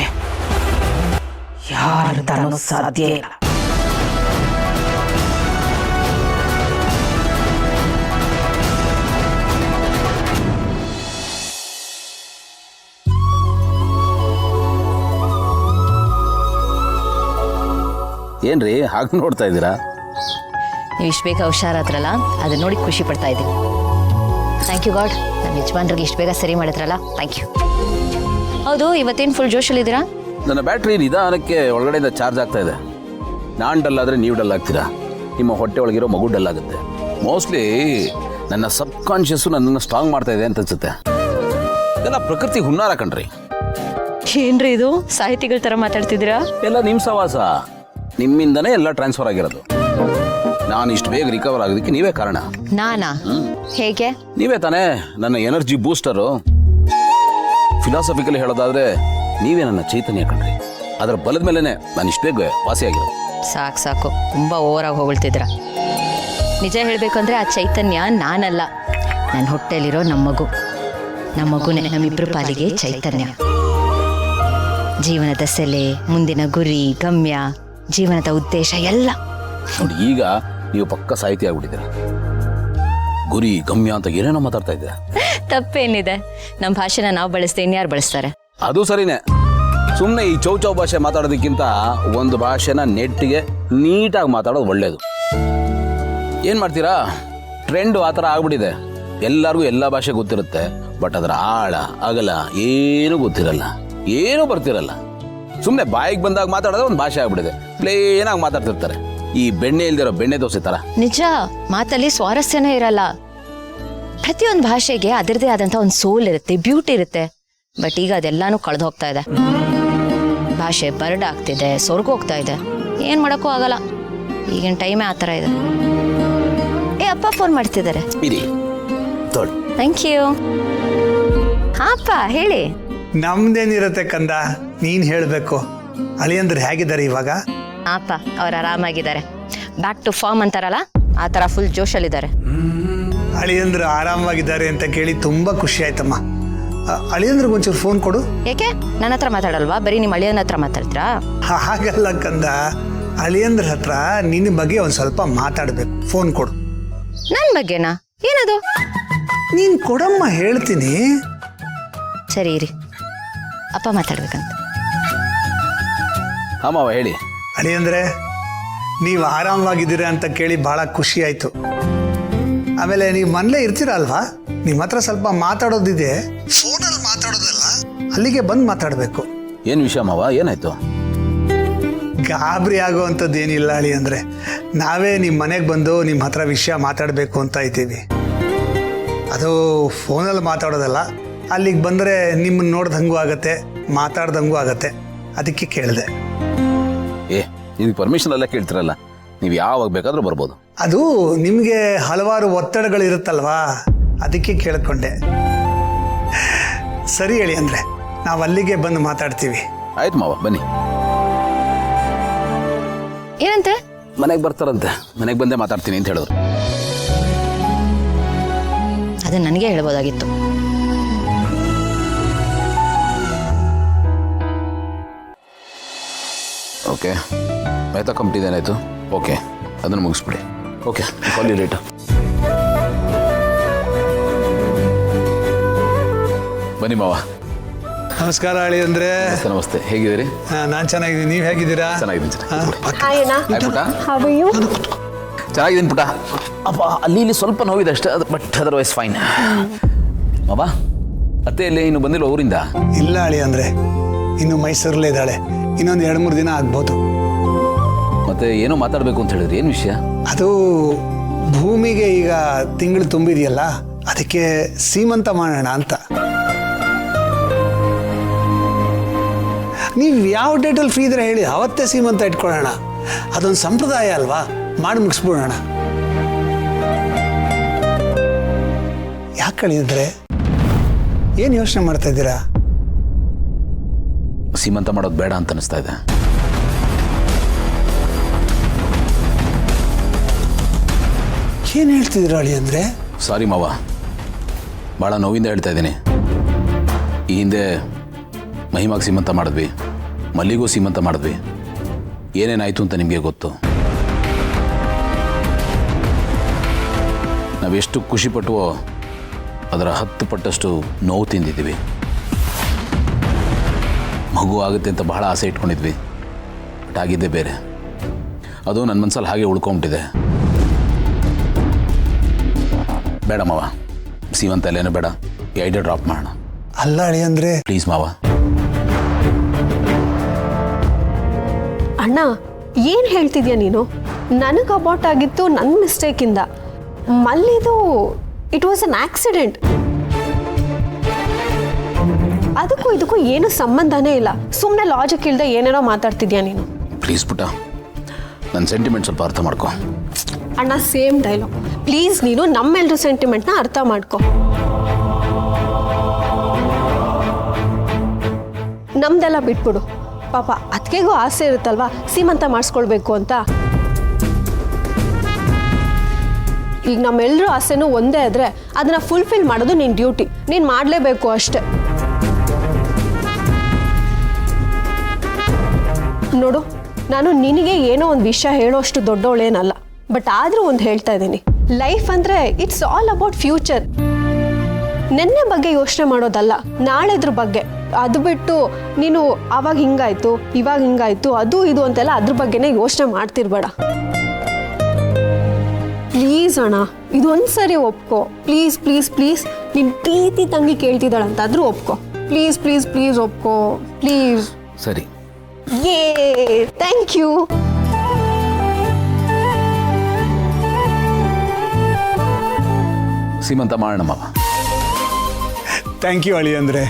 ಯಾರಿಂದನೂ ಸಾಧ್ಯ ಇಲ್ಲ. ಏನ್ರಿ ಹಾಗೆ ನೋಡ್ತಾ ಇದ್ದೀರಾ? ನೀವು ಇಷ್ಟು ಬೇಗ ಹುಷಾರಾದ್ರಲ್ಲ, ಅದನ್ನ ನೋಡಿ ಖುಷಿ ಪಡ್ತಾ ಇದ್ದೀನಿ. ಥ್ಯಾಂಕ್ ಯು ಗಾಡ್, ನನ್ನ ಯಜಮಾನ್ರಿಗೆ ಇಷ್ಟು ಬೇಗ ಸರಿ ಮಾಡಿದ್ರಲ್ಲ, ಥ್ಯಾಂಕ್ ಯು. ಹೌದು, ಇವತ್ತೇನು ಫುಲ್ ಜೋಶಲ್ಲಿದ್ದೀರಾ? ನನ್ನ ಬ್ಯಾಟ್ರಿ ನಿಧಾನಕ್ಕೆ ಒಳಗಡೆಯಿಂದ ಚಾರ್ಜ್ ಆಗ್ತಾ ಇದೆ. ನಾನು ಡಲ್ ಆದರೆ ನೀವು ಡಲ್ ಆಗ್ತೀರಾ. ನಿಮ್ಮ ಹೊಟ್ಟೆ ಒಳಗಿರೋ ಮಗು ಡಲ್ ಆಗುತ್ತೆ. ಮೋಸ್ಟ್ಲಿ ನನ್ನ ಸಬ್ ಕಾನ್ಷಿಯಸ್ಸು ನನ್ನನ್ನು ಸ್ಟ್ರಾಂಗ್ ಮಾಡ್ತಾ ಇದೆ ಅಂತ ಅನ್ಸುತ್ತೆ. ಇದೆಲ್ಲ ಪ್ರಕೃತಿ ಹುನ್ನಾರ ಕಣ್ರಿ. ಏನ್ರಿ ಇದು ಸಾಹಿತಿಗಳ ಥರ ಮಾತಾಡ್ತಿದ್ದೀರಾ? ಎಲ್ಲ ನಿಮ್ಮ ಸವಾಸ, ನಿಮ್ಮಿಂದನೇ ಎಲ್ಲ ಟ್ರಾನ್ಸ್ಫರ್ ಆಗಿರೋದು. ನಾನು ಇಷ್ಟು ಬೇಗ ರಿಕವರ್ ಆಗೋದಕ್ಕೆ ನೀವೇ ಕಾರಣ. ನಾನಾ? ಹೇಗೆ? ನೀವೇ ತಾನೇ ನನ್ನ ಎನರ್ಜಿ ಬೂಸ್ಟರು. ಫಿಲಾಸಫಿಕಲಿ ಹೇಳೋದಾದ್ರೆ ನೀವೇ ನನ್ನ ಚೈತನ್ಯ ಕಣ್ರಿ. ಅದರ ಬಲದ ಮೇಲೆನೆ ನಾನು ಇಷ್ಟು ಬೇಗ ವಾಸಿಯಾಗಿರೋದು. ಸಾಕು ಸಾಕು, ತುಂಬ ಓವರಾಗಿ ಹೊಗಳ್ತಿದ್ರ. ನಿಜ ಹೇಳಬೇಕಂದ್ರೆ ಆ ಚೈತನ್ಯ ನಾನಲ್ಲ, ನನ್ನ ಹೊಟ್ಟೆಲಿರೋ ನಮ್ಮ ಮಗುನೇ ನಮ್ಮಿಬ್ಬರ ಪಾಲಿಗೆ ಚೈತನ್ಯ. ಜೀವನದ ಸೆಲೆ, ಮುಂದಿನ ಗುರಿ, ಗಮ್ಯ, ಜೀವನದ ಉದ್ದೇಶ ಎಲ್ಲ ನೋಡಿ. ಈಗ ನೀವು ಪಕ್ಕ ಸಾಹಿತಿ ಆಗ್ಬಿಟ್ಟಿದ್ದೀರ. ಗುರಿ ಗಮ್ಯ ಅಂತ ಏನೇನೋ ಮಾತಾಡ್ತಾ ಇದ್ದೀರಾ. ತಪ್ಪೇನಿದೆ? ನಮ್ಮ ಭಾಷೆನ ನಾವು ಬಳಸ್ತೀವಿ, ಇನ್ಯಾರು ಬಳಸ್ತಾರೆ? ಅದು ಸರಿನೇ. ಸುಮ್ಮನೆ ಈ ಚೌಚೌ ಭಾಷೆ ಮಾತಾಡೋದಕ್ಕಿಂತ ಒಂದು ಭಾಷೆನ ನೆಟ್ಟಿಗೆ ನೀಟಾಗಿ ಮಾತಾಡೋದು ಒಳ್ಳೇದು. ಏನು ಮಾಡ್ತೀರಾ, ಟ್ರೆಂಡು ಆ ಥರ ಆಗ್ಬಿಟ್ಟಿದೆ. ಎಲ್ಲರಿಗೂ ಎಲ್ಲ ಭಾಷೆ ಗೊತ್ತಿರುತ್ತೆ, ಬಟ್ ಅದರ ಆಳ ಅಗಲ ಏನೂ ಗೊತ್ತಿರಲ್ಲ, ಏನೂ ಬರ್ತಿರಲ್ಲ. ಸುಮ್ಮನೆ ಬಾಯಿಗೆ ಬಂದಾಗ ಮಾತಾಡೋದು ಒಂದು ಭಾಷೆ ಆಗ್ಬಿಟ್ಟಿದೆ. ಪ್ಲೇನಾಗಿ ಮಾತಾಡ್ತಿರ್ತಾರೆ, ಈ ಬೆಣ್ಣೆ ಇಲ್ದಿರೋ ಬೆಣ್ಣೆ ದೋಸೆ ಥರ. ನಿಜ, ಮಾತಲ್ಲಿ ಸ್ವಾರಸ್ಯನೇ ಇರಲ್ಲ. ಪ್ರತಿಯೊಂದು ಭಾಷೆಗೆ ಅದರದೇ ಆದಂಥ ಒಂದು ಸೋಲ್ ಇರುತ್ತೆ, ಬ್ಯೂಟಿ ಇರುತ್ತೆ. ಬಟ್ ಈಗ ಅದೆಲ್ಲಾನು ಕಳೆದು ಹೋಗ್ತಾ ಇದೆ. ಭಾಷೆ ಬರಡಾಗ್ತಿದೆ, ಸೊರ್ಗೋಗ್ತಾ ಇದೆ. ಏನು ಮಾಡೋಕ್ಕೂ ಆಗಲ್ಲ, ಈಗಿನ ಟೈಮೇ ಆ ಥರ ಇದೆ. ಅಪ್ಪ ಫೋನ್ ಮಾಡ್ತಿದ್ದಾರೆ. Thank you. ಹಾಪ್ಪ ಹೇಳಿ. ನಮ್ದೇನಿರತ್ತೆ ಕಂದ, ನೀನ್ ಹೇಳ್ಬೇಕು. ಅಳಿಯಂದ್ರೆ ಹೇಗಿದ್ದಾರೆ ಇವಾಗ? ಅಪ್ಪ ಅವ್ರು ಆರಾಮಾಗಿದ್ದಾರೆ. ಬ್ಯಾಕ್ ಟು ಫಾರ್ಮ್ ಅಂತಾರಲ್ಲ, ಆ ಥರ ಫುಲ್ ಜೋಶಲ್ಲಿದ್ದಾರೆ. ಅಳಿಯಂದ್ರು ಆರಾಮಾಗಿದ್ದಾರೆ ಅಂತ ಕೇಳಿ ತುಂಬಾ ಖುಷಿ ಆಯ್ತಮ್ಮ. ಅಳಿಯಂದ್ರಿಗೆ ಒಂಚೂರು ಫೋನ್ ಕೊಡು. ಯಾಕೆ ನನ್ನ ಹತ್ರ ಮಾತಾಡಲ್ವಾ? ಬರೀ ನಿಮ್ಮ ಅಳಿಯನ ಹತ್ರ ಮಾತಾಡ್ತೀರಾ? ಹಾಗಲ್ಲ ಕಂದ, ಅಳಿಯಂದ್ರ ಹತ್ರ ನಿನ್ನ ಬಗ್ಗೆ ಒಂದ್ ಸ್ವಲ್ಪ ಮಾತಾಡ್ಬೇಕು. ಫೋನ್ ಕೊಡು. ನನ್ನ ಬಗ್ಗೆನಾ? ಏನದು? ನೀನ್ ಕೊಡಮ್ಮ, ಹೇಳ್ತೀನಿ. ಸರಿ ಇರಿ, ಅಪ್ಪ ಮಾತಾಡ್ಬೇಕಂತ. ಹಾಂ ಮಾವ ಹೇಳಿ. ಅಳಿಯಂದ್ರೆ ನೀವು ಆರಾಮವಾಗಿದ್ದೀರಾ ಅಂತ ಕೇಳಿ ಭಾಳ ಖುಷಿ ಆಯಿತು. ಆಮೇಲೆ ನೀವು ಮನೇಲೇ ಇರ್ತೀರಲ್ವಾ, ನಿಮ್ಮ ಹತ್ರ ಸ್ವಲ್ಪ ಮಾತಾಡೋದಿದೆ. ಫೋನಲ್ಲಿ ಮಾತಾಡೋದಲ್ಲ, ಅಲ್ಲಿಗೆ ಬಂದು ಮಾತಾಡಬೇಕು. ಏನು ವಿಷಯ ಮಾವ, ಏನಾಯ್ತು? ಗಾಬರಿ ಆಗೋವಂಥದ್ದು ಏನಿಲ್ಲ ಅಳಿಯಂದ್ರೆ, ನಾವೇ ನಿಮ್ಮ ಮನೆಗೆ ಬಂದು ನಿಮ್ಮ ಹತ್ರ ವಿಷಯ ಮಾತಾಡಬೇಕು ಅಂತ ಇದ್ದೀವಿ. ಅದು ಫೋನಲ್ಲಿ ಮಾತಾಡೋದಲ್ಲ, ಅಲ್ಲಿಗೆ ಬಂದರೆ ನಿಮ್ಮನ್ನು ನೋಡ್ದಂಗೂ ಆಗತ್ತೆ, ಮಾತಾಡ್ದಂಗೂ ಆಗತ್ತೆ. ಅದಕ್ಕೆ ಕೇಳಿದೆ. ಇದಕ್ಕೆ ಪರ್ಮಿಷನ್ ಎಲ್ಲ ಕೇಳ್ತಿರಲ್ಲ, ನೀವು ಯಾವಾಗ ಬೇಕಾದರೂ ಬರ್ಬೋದು. ಅದು ನಿಮಗೆ ಹಲವಾರು ಒತ್ತಡಗಳಿರುತ್ತಲ್ವಾ, ಅದಕ್ಕೆ ಕೇಳ್ಕೊಂಡೆ. ಸರಿ ಹೇಳಿ ಅಂದರೆ ನಾವು ಅಲ್ಲಿಗೆ ಬಂದು ಮಾತಾಡ್ತೀವಿ. ಆಯ್ತು ಮಾವ, ಬನ್ನಿ. ಏನಂತೆ? ಮನೆಗೆ ಬರ್ತಾರಂತೆ, ಮನೆಗೆ ಬಂದೇ ಮಾತಾಡ್ತೀನಿ ಅಂತ ಹೇಳಿದ್ರು. ಅದನ್ನ ನನಗೆ ಹೇಳ್ಬೋದಾಗಿತ್ತು. ಓಕೆ, ಮೆಹ್ತಾ ಕಂಪ್ನಿದು ಏನಾಯಿತು? ಓಕೆ, ಅದನ್ನು ಮುಗಿಸ್ಬಿಡಿ. Okay, call you later. ಬನ್ನಿ ಮಾವ. ನಮಸ್ಕಾರ ಅಳಿಯಂದ್ರೆ. ನಮಸ್ತೆ, ಹೇಗಿದ್ದೀರಿ? ನಾನು ಚೆನ್ನಾಗಿದ್ದೀನಿ, ನೀವು ಹೇಗಿದ್ದೀರಾ? ಚೆನ್ನಾಗಿದ್ದೀನಿ ಸರ್. ಪುಟ How ಚೆನ್ನಾಗಿದ್ದೀನಿ ಪುಟ. ಅಪ್ಪ ಅಲ್ಲಿ ಇಲ್ಲಿ ಸ್ವಲ್ಪ ನೋವಿದೆ ಅಷ್ಟೇ, ಅದು ಬಟ್ ಅದರ್ವೈಸ್ ಫೈನ್. ಮಾವ, ಅತ್ತೆ ಇಲ್ಲಿ ಇನ್ನು ಬಂದಿಲ್ಲ ಊರಿಂದ? ಇಲ್ಲ ಅಳಿಯಂದ್ರೆ, ಇನ್ನು ಮೈಸೂರಲ್ಲೇ ಇದ್ದಾಳೆ. ಇನ್ನೊಂದು 2-3 ದಿನ ಆಗ್ಬೋದು. ಮತ್ತೆ ಏನೋ ಮಾತಾಡಬೇಕು ಅಂತ ಹೇಳಿದ್ರಿ, ಏನು ವಿಷಯ? ಅದು ಭೂಮಿಗೆ ಈಗ ತಿಂಗಳು ತುಂಬಿದೆಯಲ್ಲ, ಅದಕ್ಕೆ ಸೀಮಂತ ಮಾಡೋಣ ಅಂತ. ನೀವು ಯಾವ ಡೇಟಲ್ಲಿ ಫ್ರೀ ಇದ್ರೆ ಹೇಳಿ, ಅವತ್ತೇ ಸೀಮಂತ ಇಟ್ಕೊಳ್ಳೋಣ. ಅದೊಂದು ಸಂಪ್ರದಾಯ ಅಲ್ವಾ, ಮಾಡಿ ಮುಗಿಸ್ಬಿಡೋಣ. ಯಾಕೆ ಕಳಿದ್ರೆ ಏನು ಯೋಚನೆ ಮಾಡ್ತಾ ಇದ್ದೀರಾ? ಸೀಮಂತ ಮಾಡೋದು ಬೇಡ ಅಂತ ಅನಿಸ್ತಾ ಇದೆ. ಏನು ಹೇಳ್ತಿದ್ದೀರಾ ಅಳಿ ಅಂದರೆ? ಸಾರಿ ಮಾವ, ಭಾಳ ನೋವಿಂದ ಹೇಳ್ತಾ ಇದ್ದೀನಿ. ಈ ಹಿಂದೆ ಮಹಿಮಾಗೆ ಸೀಮಂತ ಮಾಡಿದ್ವಿ, ಮಲ್ಲಿಗೂ ಸೀಮಂತ ಮಾಡಿದ್ವಿ. ಏನೇನಾಯಿತು ಅಂತ ನಿಮಗೆ ಗೊತ್ತು. ನಾವೆಷ್ಟು ಖುಷಿಪಟ್ಟವೋ ಅದರ 10 ಪಟ್ಟಷ್ಟು ನೋವು ತಿಂದಿದ್ದೀವಿ. ಮಗು ಆಗುತ್ತೆ ಅಂತ ಬಹಳ ಆಸೆ ಇಟ್ಕೊಂಡಿದ್ವಿ, ಬಟ್ ಆಗಿದ್ದೇ ಬೇರೆ. ಅದು ನನ್ನ ಮನಸ್ಸಲ್ಲಿ ಹಾಗೆ ಉಳ್ಕೊಂಬಿಟ್ಟಿದೆ. ಬೇಡ ಮಾವ, ಸೀಮಂತ ಅಲ್ಲೇನೋ ಬೇಡ, ಈ ಐಡಿಯಾ ಡ್ರಾಪ್ ಮಾಡೋಣ. ಅಲ್ಲ ಅಳಿ ಅಂದರೆ ಪ್ಲೀಸ್ ಮಾವ. ಅಣ್ಣ, ಏನು ಹೇಳ್ತಿದ್ಯಾ ನೀನು? ನನಗೆ ಅಬಾಟ್ ಆಗಿತ್ತು ನನ್ನ ಮಿಸ್ಟೇಕಿಂದ. ಮಲ್ಲಿದು ಇಟ್ ವಾಸ್ ಅನ್ ಆಕ್ಸಿಡೆಂಟ್. ಅದಕ್ಕೂ ಇದಕ್ಕೂ ಏನು ಸಂಬಂಧನೇ ಇಲ್ಲ. ಸುಮ್ಮನೆ ಲಾಜಿಕ್ ಇಲ್ಲದೆ ಏನೇನೋ ಮಾತಾಡ್ತಿದ್ಯಾ ನೀನು. ಪ್ಲೀಸ್ ಪುಟ್ಟ, ನನ್ನ ಸೆಂಟಿಮೆಂಟ್ ಸ್ವಲ್ಪ ಅರ್ಥ ಮಾಡ್ಕೊ. ಅಣ್ಣ, ಸೇಮ್ ಡೈಲಾಗ್. ಪ್ಲೀಸ್ ನೀನು ನಮ್ಮೆಲ್ಲರ ಸೆಂಟಿಮೆಂಟ್ನ ಅರ್ಥ ಮಾಡ್ಕೊ. ನಮ್ದೆಲ್ಲ ಬಿಟ್ಬಿಡು. ಪಾಪ ಅದಕ್ಕೆಗೂ ಆಸೆ ಇರುತ್ತಲ್ವಾ ಸೀಮಂತ ಮಾಡಿಸ್ಕೊಳ್ಬೇಕು ಅಂತ. ಈಗ ನಮ್ಮೆಲ್ಲರೂ ಆಸೆನೂ ಒಂದೇ ಆದರೆ ಅದನ್ನ ಫುಲ್ಫಿಲ್ ಮಾಡೋದು ನಿನ್ನ ಡ್ಯೂಟಿ. ನೀನು ಮಾಡಲೇಬೇಕು ಅಷ್ಟೆ. ನೋಡು, ನಾನು ನಿನಗೆ ಏನೋ ಒಂದು ವಿಷಯ ಹೇಳೋ ಅಷ್ಟು ದೊಡ್ಡವಳೇನಲ್ಲ, ಬಟ್ ಆದರೂ ಒಂದು ಹೇಳ್ತಾ ಇದ್ದೀನಿ. ಲೈಫ್ ಅಂದರೆ ಇಟ್ಸ್ ಆಲ್ ಅಬೌಟ್ ಫ್ಯೂಚರ್. ನೆನ್ನೆ ಬಗ್ಗೆ ಯೋಚನೆ ಮಾಡೋದಲ್ಲ, ನಾಳೆದ್ರ ಬಗ್ಗೆ. ಅದು ಬಿಟ್ಟು ನೀನು ಆವಾಗ ಹಿಂಗಾಯ್ತು, ಇವಾಗ ಹಿಂಗಾಯ್ತು, ಅದು ಇದು ಅಂತೆಲ್ಲ ಅದ್ರ ಬಗ್ಗೆನೇ ಯೋಚನೆ ಮಾಡ್ತಿರ್ಬೇಡ. ಪ್ಲೀಸ್ ಅಣ್ಣ, ಇದೊಂದ್ಸರಿ ಒಪ್ಕೋ. ಪ್ಲೀಸ್ ಪ್ಲೀಸ್ ಪ್ಲೀಸ್, ನಿನ್ನ ಪ್ರೀತಿ ತಂಗಿ ಕೇಳ್ತಿದ್ದಾಳಂತಾದ್ರೂ ಒಪ್ಕೋ. ಪ್ಲೀಸ್ ಪ್ಲೀಸ್ ಪ್ಲೀಸ್ ಒಪ್ಕೋ, ಪ್ಲೀಸ್. ಸರಿ. Yeah, thank you. ಸೀಮಂತ ಮಾಡೋಣ ಮಾವ. ಥ್ಯಾಂಕ್ ಯು ಅಳಿ ಅಂದರೆ.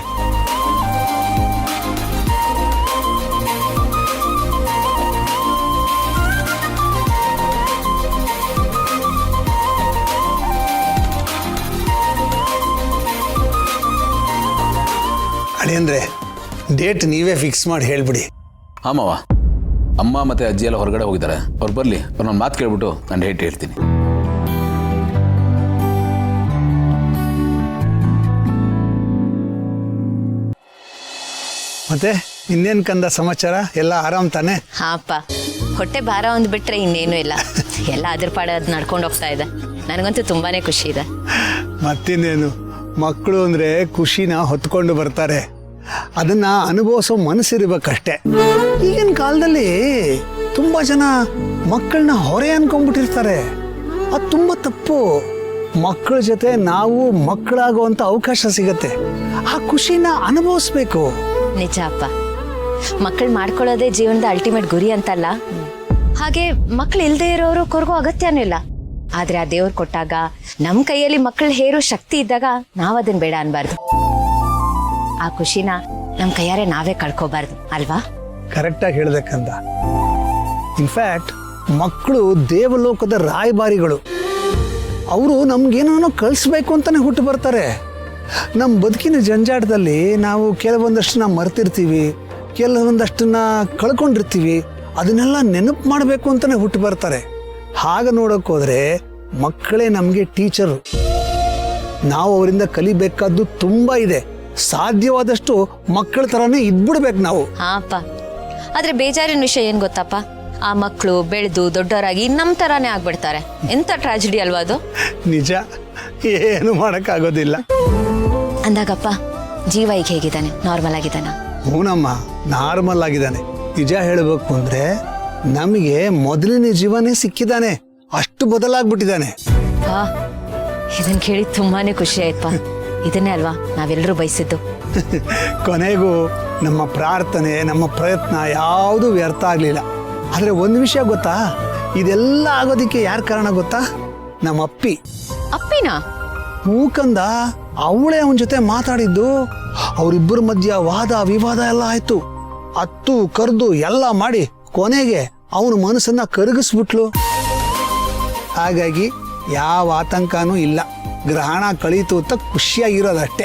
ಅಳಿ ಅಂದರೆ ಡೇಟ್ ನೀವೇ ಫಿಕ್ಸ್ ಮಾಡಿ ಹೇಳ್ಬಿಡಿ. ಹಾಂ ಮಾವ, ಅಮ್ಮ ಮತ್ತು ಅಜ್ಜಿ ಎಲ್ಲ ಹೊರಗಡೆ ಹೋಗಿದ್ದಾರೆ. ಅವ್ರು ಬರಲಿ, ಅವ್ರನ್ನ ಮಾತು ಕೇಳ್ಬಿಟ್ಟು ನಾನು ಡೇಟ್ ಹೇಳ್ತೀನಿ. ಮತ್ತೆ ಇನ್ನೇನು ಕಂದ ಸಮಾಚಾರ? ಎಲ್ಲ ಆರಾಮ್ ತಾನೆ? ಹಾಪ, ಹೊಟ್ಟೆ ಭಾರ ಒಂದು ಬಿಟ್ರೆ ಇನ್ನೇನು ಇಲ್ಲ. ಎಲ್ಲ ಅದ್ರ ಪಾಡೆ ಅದು ನಡ್ಕೊಂಡು ಹೋಗ್ತಾ ಇದೆ. ನನಗಂತೂ ತುಂಬಾನೇ ಖುಷಿ ಇದೆ. ಮತ್ತಿನ್ನೇನು, ಮಕ್ಕಳು ಅಂದರೆ ಖುಷಿನ ಹೊತ್ಕೊಂಡು ಬರ್ತಾರೆ. ಅದನ್ನು ಅನುಭವಿಸೋ ಮನಸ್ಸಿರ್ಬೇಕಷ್ಟೆ. ಈಗಿನ ಕಾಲದಲ್ಲಿ ತುಂಬ ಜನ ಮಕ್ಕಳನ್ನ ಹೊರೆ ಅನ್ಕೊಂಡ್ಬಿಟ್ಟಿರ್ತಾರೆ. ಅದು ತುಂಬ ತಪ್ಪು. ಮಕ್ಕಳ ಜೊತೆ ನಾವು ಮಕ್ಕಳಾಗುವಂಥ ಅವಕಾಶ ಸಿಗತ್ತೆ. ಆ ಖುಷಿನ ಅನುಭವಿಸ್ಬೇಕು. ನಿಜ ಅಪ್ಪ, ಮಕ್ಕಳು ಮಾಡ್ಕೊಳ್ಳೋದೇ ಜೀವನದ ಅಲ್ಟಿಮೇಟ್ ಗುರಿ ಅಂತಲ್ಲ. ಹಾಗೆ ಮಕ್ಳು ಇಲ್ಲದೆ ಇರೋರು ಕೊರಗೋ ಅಗತ್ಯನೂ ಇಲ್ಲ. ಆದ್ರೆ ಆ ದೇವ್ರು ಕೊಟ್ಟಾಗ ನಮ್ಮ ಕೈಯಲ್ಲಿ ಮಕ್ಕಳು ಹೇರೋ ಶಕ್ತಿ ಇದ್ದಾಗ ನಾವು ಅದನ್ನ ಬೇಡ ಅನ್ಬಾರ್ದು. ಆ ಖುಷಿನ ನಮ್ಮ ಕೈಯಾರೆ ನಾವೇ ಕಳ್ಕೋಬಾರ್ದು ಅಲ್ವಾ? ಕರೆಕ್ಟಾಗಿ ಹೇಳ್ಬೇಕಂದ. ಇನ್ಫ್ಯಾಕ್ಟ್ ಮಕ್ಕಳು ದೇವಲೋಕದ ರಾಯಭಾರಿಗಳು. ಅವರು ನಮ್ಗೇನೋ ಕಳಿಸ್ಬೇಕು ಅಂತಾನೆ ಹುಟ್ಟು ಬರ್ತಾರೆ. ನಮ್ಮ ಬದುಕಿನ ಜಂಜಾಟದಲ್ಲಿ ನಾವು ಕೆಲವೊಂದಷ್ಟನ್ನ ಮರ್ತಿರ್ತೀವಿ, ಕೆಲವೊಂದಷ್ಟನ್ನ ಕಳ್ಕೊಂಡಿರ್ತೀವಿ. ಅದನ್ನೆಲ್ಲ ನೆನಪು ಮಾಡಬೇಕು ಅಂತಾನೆ ಹುಟ್ಟು ಬರ್ತಾರೆ. ಹಾಗೆ ನೋಡೋಕೆ ಹೋದ್ರೆ ಮಕ್ಕಳೇ ನಮಗೆ ಟೀಚರು. ನಾವು ಅವರಿಂದ ಕಲಿಬೇಕಾದ್ದು ತುಂಬ ಇದೆ. ಸಾಧ್ಯವಾದಷ್ಟು ಮಕ್ಕಳ ಥರನೇ ಇದ್ಬಿಡ್ಬೇಕು ನಾವು. ಹಾ ಅಪ್ಪ, ಆದ್ರೆ ಬೇಜಾರಿನ ವಿಷಯ ಏನ್ ಗೊತ್ತಪ್ಪ, ಆ ಮಕ್ಕಳು ಬೆಳೆದು ದೊಡ್ಡವರಾಗಿ ನಮ್ಮ ತರಾನೇ ಆಗ್ಬಿಡ್ತಾರೆ. ಎಂತ ಟ್ರಾಜಿಡಿ ಅಲ್ವಾ ಅದು? ನಿಜ, ಏನು ಮಾಡೋಕ್ಕಾಗೋದಿಲ್ಲ. ಅಂದಾಗಪ್ಪ ಜೀವ ಈಗ ಹೇಗಿದ್ದಾನೆ? ನಾರ್ಮಲ್ ಆಗಿದ್ದಾನ? ಹೂನಮ್ಮ, ನಾರ್ಮಲ್ ಆಗಿದ್ದಾನೆ. ನಿಜ ಹೇಳಬೇಕು ಅಂದ್ರೆ ನಮಗೆ ಮೊದಲಿನ ಜೀವನೇ ಸಿಕ್ಕಿದ್ದಾನೆ. ಅಷ್ಟು ಬದಲಾಗ್ಬಿಟ್ಟಿದ್ದಾನೆ. ಇದನ್ ಕೇಳಿ ತುಂಬಾನೇ ಖುಷಿ ಆಯ್ತಪ್ಪ. ಇದನ್ನೇ ಅಲ್ವಾ ನಾವೆಲ್ಲರೂ ಬಯಸಿದ್ದು. ಕೊನೆಗೂ ನಮ್ಮ ಪ್ರಾರ್ಥನೆ, ನಮ್ಮ ಪ್ರಯತ್ನ ಯಾವುದೂ ವ್ಯರ್ಥ ಆಗಲಿಲ್ಲ. ಆದರೆ ಒಂದು ವಿಷಯ ಗೊತ್ತಾ, ಇದೆಲ್ಲ ಆಗೋದಕ್ಕೆ ಯಾರು ಕಾರಣ ಗೊತ್ತಾ? ನಮ್ಮ ಅಪ್ಪಿ. ಅಪ್ಪಿನಾ? ಮೂಕಂದ ಅವಳೇ ಅವನ ಜೊತೆ ಮಾತಾಡಿದ್ದು. ಅವರಿಬ್ಬರ ಮಧ್ಯ ವಾದ ವಿವಾದ ಎಲ್ಲ ಆಯ್ತು. ಅತ್ತು ಕರೆದು ಎಲ್ಲ ಮಾಡಿ ಕೊನೆಗೆ ಅವನ ಮನಸ್ಸನ್ನ ಕರಗಿಸ್ಬಿಟ್ಲು. ಹಾಗಾಗಿ ಯಾವ ಆತಂಕನೂ ಇಲ್ಲ. ಗ್ರಹಣ ಕಳೀತು ಅಂತ ಖುಷಿಯಾಗಿರೋದಷ್ಟೇ.